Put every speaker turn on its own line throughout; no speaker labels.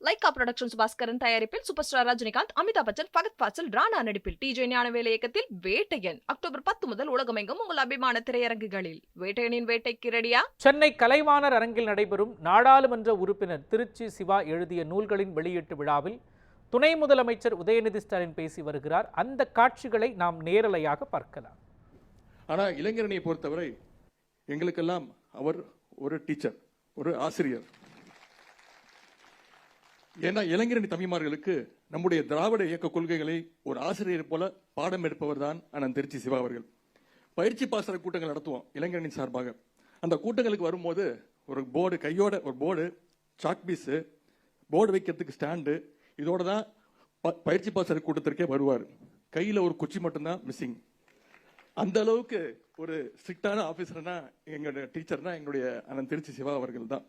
Lyca productions Bhaskaran தயாரிப்பில் super star Rajinikanth, Amitabh Bachchan, Fahadh Fazil, Rana நடிப்பில் DJ Gnanavel இயக்கத்தில் வேட்டையன் அக்டோபர் 10 முதல் உலகமெங்கும் உங்கள் அபிமான திரையரங்குகளில். வேட்டையனின் வேட்டைக்கு ரெடியா?
சென்னை கலைவாணர் அரங்கில் நடைபெறும் நாடாளுமன்ற உறுப்பினர் திருச்சி சிவா எழுதிய நூல்களின் வெளியீட்டு விழாவில் துணை முதலமைச்சர் உதயநிதி ஸ்டாலின் பேசி வருகிறார். அந்த காட்சிகளை நாம் நேரலையாக பார்க்கலாம்.
ஆனா இளைஞரணியை பொறுத்தவரை எங்களுக்கெல்லாம் அவர் ஒரு டீச்சர், ஒரு ஆசிரியர். ஏன்னா இளைஞரணி தம்பிமார்களுக்கு நம்முடைய திராவிட இயக்க கொள்கைகளை ஒரு ஆசிரியர் போல பாடம் எடுப்பவர் தான் அண்ணன் திருச்சி சிவா அவர்கள். பயிற்சி பாசற கூட்டங்கள் நடத்துவோம் இளைஞரணி சார்பாக. அந்த கூட்டங்களுக்கு வரும்போது ஒரு போர்டு, கையோட ஒரு போர்டு, சாக் பீஸ், போர்டு வைக்கிறதுக்கு ஸ்டாண்டு, இதோட தான் பயிற்சி பாசற கூட்டத்திற்கே வருவார். கையில ஒரு குச்சி மட்டும்தான் மிஸ்ஸிங். அந்த அளவுக்கு ஒரு ஸ்ட்ரிக்டான ஆபீசர்னா எங்களுடைய டீச்சர்னா எங்களுடைய அண்ணன் திருச்சி சிவா அவர்கள் தான்.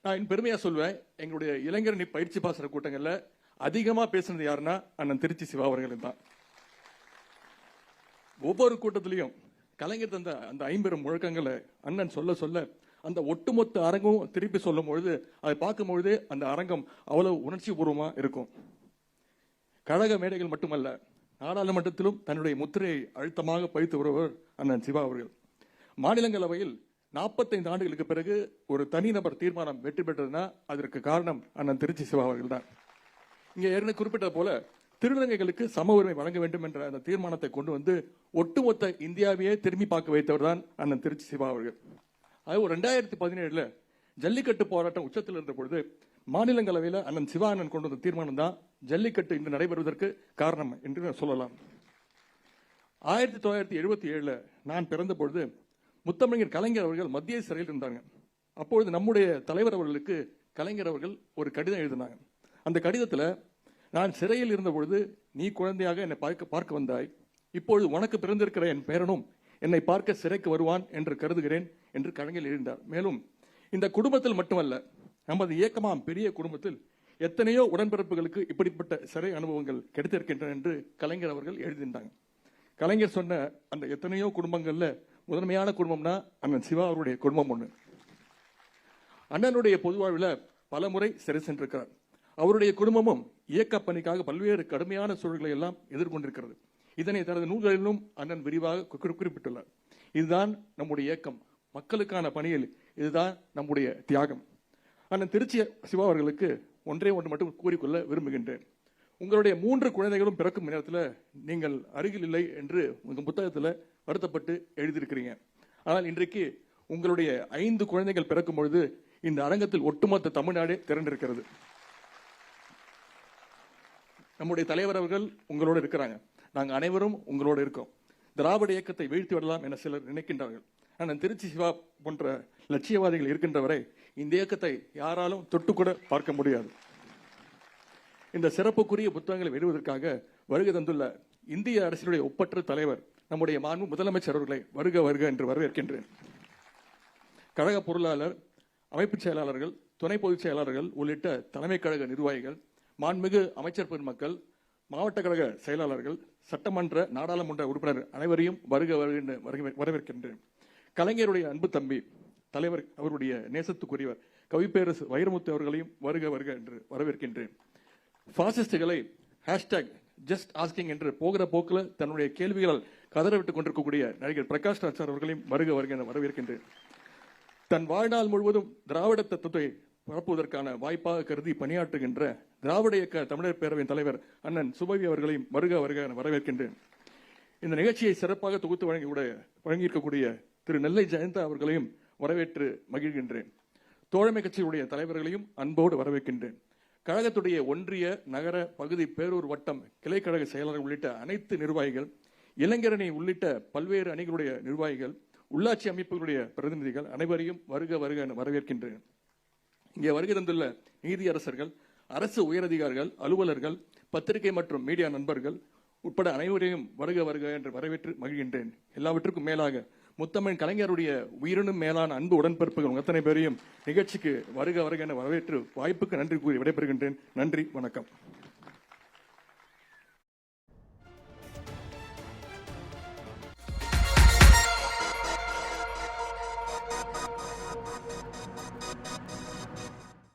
நான் பெருமையா சொல்வேன், எங்களுடைய இளைஞரணி பயிற்சி பாசற கூட்டங்கள்ல அதிகமா பேசுனது யாருன்னா அண்ணன் திருச்சி சிவா அவர்கள் தான். ஒவ்வொரு கூட்டத்திலையும் கலைஞர் தந்த அந்த 50 முழக்கங்களை அண்ணன் சொல்ல சொல்ல அந்த ஒட்டுமொத்த அரங்கும் திருப்பி சொல்லும் பொழுது அதை பார்க்கும் பொழுதே அந்த அரங்கம் அவ்வளவு உணர்ச்சி பூர்வமா இருக்கும். கழக மேடைகள் மட்டுமல்ல, நாடாளுமன்றத்திலும் தன்னுடைய முத்திரையை அழுத்தமாக பதித்து வருவர் அண்ணன் சிவா அவர்கள். மாநிலங்களவையில் 45 ஆண்டுகளுக்கு பிறகு ஒரு தனிநபர் தீர்மானம் வெற்றி பெற்றதுன்னா அதற்கு காரணம் அண்ணன் திருச்சி சிவா அவர்கள் தான். இங்கே ஏற்கனவே குறிப்பிட்ட போல திருநங்கைகளுக்கு சம உரிமை வழங்க வேண்டும் என்ற அந்த தீர்மானத்தை கொண்டு வந்து ஒட்டுமொத்த இந்தியாவையே திரும்பி பார்க்க வைத்தவர் தான் அண்ணன் திருச்சி சிவா அவர்கள். அது 2017 ஜல்லிக்கட்டு போராட்டம் உச்சத்தில் இருந்த பொழுது மாநிலங்களவையில் அண்ணன் சிவா அண்ணன் கொண்டு வந்த தீர்மானம் தான் ஜல்லிக்கட்டு இன்று நடைபெறுவதற்கு காரணம் என்று சொல்லலாம். 1977 நான் பிறந்த பொழுது முத்தமிழர் கலைஞர் அவர்கள் மத்திய சிறையில் இருந்தாங்க. அப்பொழுது நம்முடைய தலைவர் அவர்களுக்கு கலைஞர் அவர்கள் ஒரு கடிதம் எழுதினாங்க. அந்த கடிதத்தில், நான் சிறையில் இருந்த பொழுது நீ குழந்தையாக என்னை பார்க்க வந்தாய், இப்பொழுது உனக்கு பிறந்திருக்கிற என் பேரனும் என்னை பார்க்க சிறைக்கு வருவான் என்று கருதுகிறேன் என்று கலைஞர் எழுந்தார். மேலும் இந்த குடும்பத்தில் மட்டுமல்ல, நமது இயக்கமாம் பெரிய குடும்பத்தில் எத்தனையோ உடன்பிறப்புகளுக்கு இப்படிப்பட்ட சிறை அனுபவங்கள் கிடைத்திருக்கின்றன என்று கலைஞர் அவர்கள் எழுதியிருந்தாங்க. கலைஞர் சொன்ன அந்த எத்தனையோ குடும்பங்கள்ல முதன்மையான குடும்பம்னா அண்ணன் சிவா அவருடைய குடும்பம் ஒண்ணு. அண்ணனுடைய பொதுவாழ்வில் பல முறை சிறை சென்றிருக்கிறார். அவருடைய குடும்பமும் இயக்க பணிக்காக பல்வேறு கடுமையான சூழல்களை எல்லாம் எதிர்கொண்டிருக்கிறது. இதனை தனது நூல்களிலும் அண்ணன் விரிவாக குறிப்பிட்டுள்ளார். இதுதான் நம்முடைய இயக்கம், மக்களுக்கான பணியில் இதுதான் நம்முடைய தியாகம். அண்ணன் திருச்சி சிவா அவர்களுக்கு ஒன்றே ஒன்று மட்டும் கூறிக்கொள்ள விரும்புகின்றேன். உங்களுடைய 3 குழந்தைகளும் பிறக்கும் நேரத்தில் நீங்கள் அருகில் இல்லை என்று உங்கள் புத்தகத்தில் வருத்தப்பட்டு எழுதியிருக்கிறீங்க. ஆனால் இன்றைக்கு உங்களுடைய 5 குழந்தைகள் பிறக்கும் பொழுது இந்த அரங்கத்தில் ஒட்டுமொத்த தமிழ்நாடே திரண்டிருக்கிறது. நம்முடைய தலைவர் அவர்கள் உங்களோடு இருக்கிறாங்க, நாங்கள் அனைவரும் உங்களோடு இருக்கோம். திராவிட இயக்கத்தை வீழ்த்தி விடலாம் என சிலர் நினைக்கின்றார்கள். ஆனால் திருச்சி சிவா போன்ற லட்சியவாதிகள் இருக்கின்ற வரை இந்த இயக்கத்தை யாராலும் தொட்டுக்கூட பார்க்க முடியாது. இந்த சிறப்புக்குரிய புத்தகங்களை வெளியிடுவதற்காக வருகை தந்துள்ள இந்திய அரசினுடைய ஒப்பற்ற தலைவர் நம்முடைய மாண்பு முதலமைச்சர் அவர்களை வருக வருக என்று வரவேற்கின்றேன். கழக பொருளாளர், அமைப்பு செயலாளர்கள், துணை பொதுச் செயலாளர்கள் உள்ளிட்ட தலைமை கழக நிர்வாகிகள், மாண்புமிகு அமைச்சர் பெருமக்கள், மாவட்ட கழக செயலாளர்கள், சட்டமன்ற நாடாளுமன்ற உறுப்பினர் அனைவரையும் வருக வருக என்று வரவேற்கின்றேன். கலைஞருடைய அன்பு தம்பி தலைவர், அவருடைய நேசத்துக்குரியவர் கவிப்பேரசு வைரமுத்து அவர்களையும் வருக வருக என்று வரவேற்கின்றேன். பாசிஸ்டுகளை ஜஸ்ட் ஆஸ்கிங் என்று போகிற போக்கில் தன்னுடைய கேள்விகளால் கதறவிட்டுக் கொண்டிருக்கக்கூடிய நடிகர் பிரகாஷ் ராஜ் அவர்களையும் வருக வருக என வரவேற்கின்றேன். தன் வாழ்நாள் முழுவதும் திராவிட தத்துவத்தை பரப்புவதற்கான வாய்ப்பாக கருதி பணியாற்றுகின்ற திராவிட இயக்க தமிழர் பேரவையின் தலைவர் அண்ணன் சுபவி அவர்களையும் வருக வருக என வரவேற்கின்றேன். இந்த நிகழ்ச்சியை சிறப்பாக தொகுத்து வழங்கியிருக்கக்கூடிய திரு நெல்லை ஜெயந்தா அவர்களையும் வரவேற்று மகிழ்கின்றேன். தோழமை கட்சியுடைய தலைவர்களையும் அன்போடு வரவேற்கின்றேன். கழகத்துடைய ஒன்றிய, நகர, பகுதி, பேரூர் வட்டம், கிளை கழக செயலாளர்கள் உள்ளிட்ட அனைத்து நிர்வாகிகள், இளைஞரணி உள்ளிட்ட பல்வேறு அணிகளுடைய நிர்வாகிகள், உள்ளாட்சி அமைப்புகளுடைய பிரதிநிதிகள் அனைவரையும் வருக வருக என வரவேற்கின்றேன். இங்கே வருகை தந்துள்ள நீதியரசர்கள், அரசு உயரதிகாரிகள், அலுவலர்கள், பத்திரிகை மற்றும் மீடியா நண்பர்கள் உட்பட அனைவரையும் வருக வருக என்று வரவேற்று மகிழ்கின்றேன். எல்லாவற்றுக்கும் மேலாக முத்தமிழ் கலைஞருடைய உயிரினும் மேலான அன்பு உடன்பிறப்புகள் அத்தனை பேரையும் நிகழ்ச்சிக்கு வருக வருக என வரவேற்று வாய்ப்புக்கு நன்றி கூறி விடைபெறுகின்றேன். நன்றி, வணக்கம்.